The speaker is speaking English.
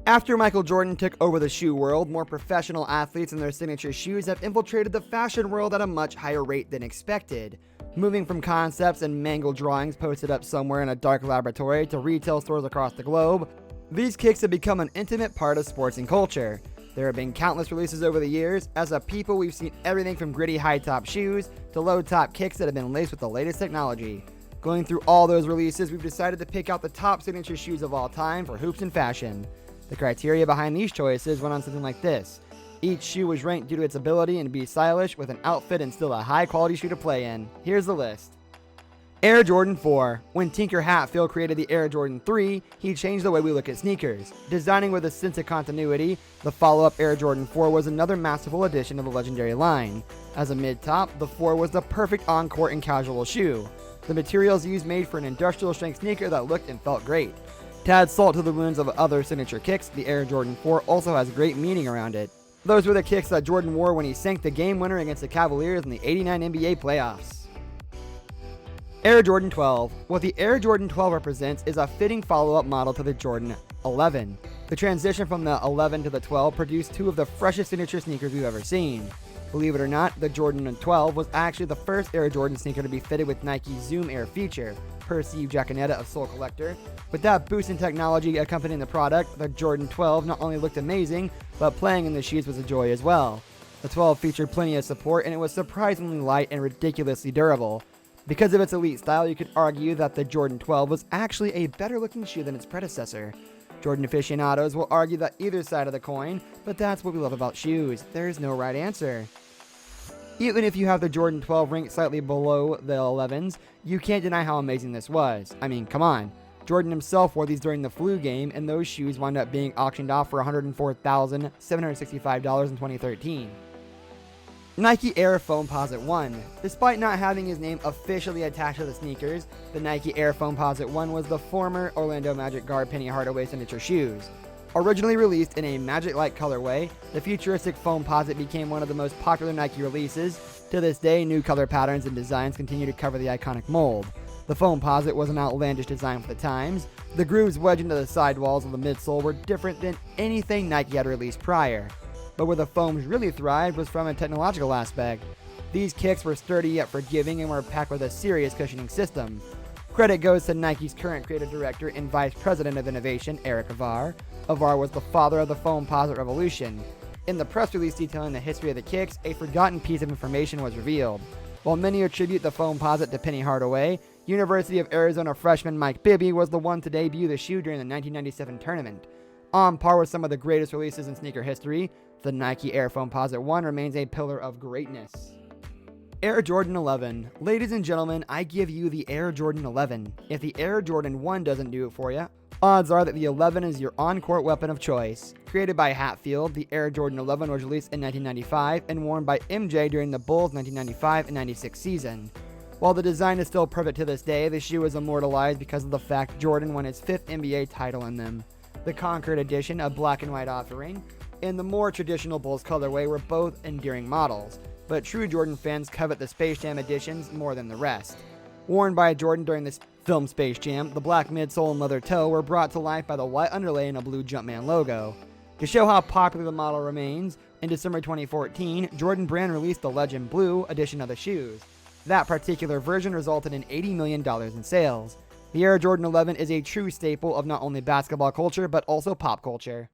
After Michael Jordan took over the shoe world, more professional athletes and their signature shoes have infiltrated the fashion world at a much higher rate than expected. Moving from concepts and mangled drawings posted up somewhere in a dark laboratory to retail stores across the globe, these kicks have become an intimate part of sports and culture. There have been countless releases over the years. As a people, we've seen everything from gritty high-top shoes to low-top kicks that have been laced with the latest technology. Going through all those releases, we've decided to pick out the top signature shoes of all time for hoops and fashion. The criteria behind these choices went on something like this. Each shoe was ranked due to its ability to be stylish with an outfit and still a high-quality shoe to play in. Here's the list. Air Jordan 4. When Tinker Hatfield created the Air Jordan 3, he changed the way we look at sneakers. Designing with a sense of continuity, the follow-up Air Jordan 4 was another masterful addition to the legendary line. As a mid-top, the 4 was the perfect on-court and casual shoe. The materials used made for an industrial-strength sneaker that looked and felt great. To add salt to the wounds of other signature kicks, the Air Jordan 4 also has great meaning around it. Those were the kicks that Jordan wore when he sank the game winner against the Cavaliers in the '89 NBA playoffs. Air Jordan 12. What the Air Jordan 12 represents is a fitting follow-up model to the Jordan 11. The transition from the 11 to the 12 produced two of the freshest signature sneakers we've ever seen. Believe it or not, the Jordan 12 was actually the first Air Jordan sneaker to be fitted with Nike's Zoom Air feature, per Steve Giaconetta of Soul Collector. With that boost in technology accompanying the product, the Jordan 12 not only looked amazing, but playing in the shoes was a joy as well. The 12 featured plenty of support and it was surprisingly light and ridiculously durable. Because of its elite style, you could argue that the Jordan 12 was actually a better looking shoe than its predecessor. Jordan aficionados will argue that either side of the coin, but that's what we love about shoes. There is no right answer. Even if you have the Jordan 12 ranked slightly below the 11s, you can't deny how amazing this was. I mean, come on. Jordan himself wore these during the flu game, and those shoes wound up being auctioned off for $104,765 in 2013. Nike Air Foamposite 1. Despite not having his name officially attached to the sneakers, the Nike Air Foamposite 1 was the former Orlando Magic guard Penny Hardaway signature shoes. Originally released in a Magic-like colorway, the futuristic Foamposite became one of the most popular Nike releases. To this day, new color patterns and designs continue to cover the iconic mold. The Foamposite was an outlandish design for the times. The grooves wedged into the sidewalls of the midsole were different than anything Nike had released prior. But where the foams really thrived was from a technological aspect. These kicks were sturdy yet forgiving and were packed with a serious cushioning system. Credit goes to Nike's current creative director and vice president of innovation, Eric Avar. Avar was the father of the Foamposite revolution. In the press release detailing the history of the kicks, a forgotten piece of information was revealed. While many attribute the Foamposite to Penny Hardaway, University of Arizona freshman Mike Bibby was the one to debut the shoe during the 1997 tournament. On par with some of the greatest releases in sneaker history, the Nike Air Foamposite 1 remains a pillar of greatness. Air Jordan 11. Ladies and gentlemen, I give you the Air Jordan 11. If the Air Jordan 1 doesn't do it for you, odds are that the 11 is your on-court weapon of choice. Created by Hatfield, the Air Jordan 11 was released in 1995 and worn by MJ during the Bulls' 1995 and 96 season. While the design is still perfect to this day, the shoe is immortalized because of the fact Jordan won his 5th NBA title in them. The Concord edition, a black and white offering, and the more traditional Bulls colorway were both endearing models, but true Jordan fans covet the Space Jam editions more than the rest. Worn by Jordan during the film Space Jam, the black midsole and leather toe were brought to life by the white underlay and a blue Jumpman logo. To show how popular the model remains, in December 2014, Jordan Brand released the Legend Blue edition of the shoes. That particular version resulted in $80 million in sales. The Air Jordan 11 is a true staple of not only basketball culture, but also pop culture.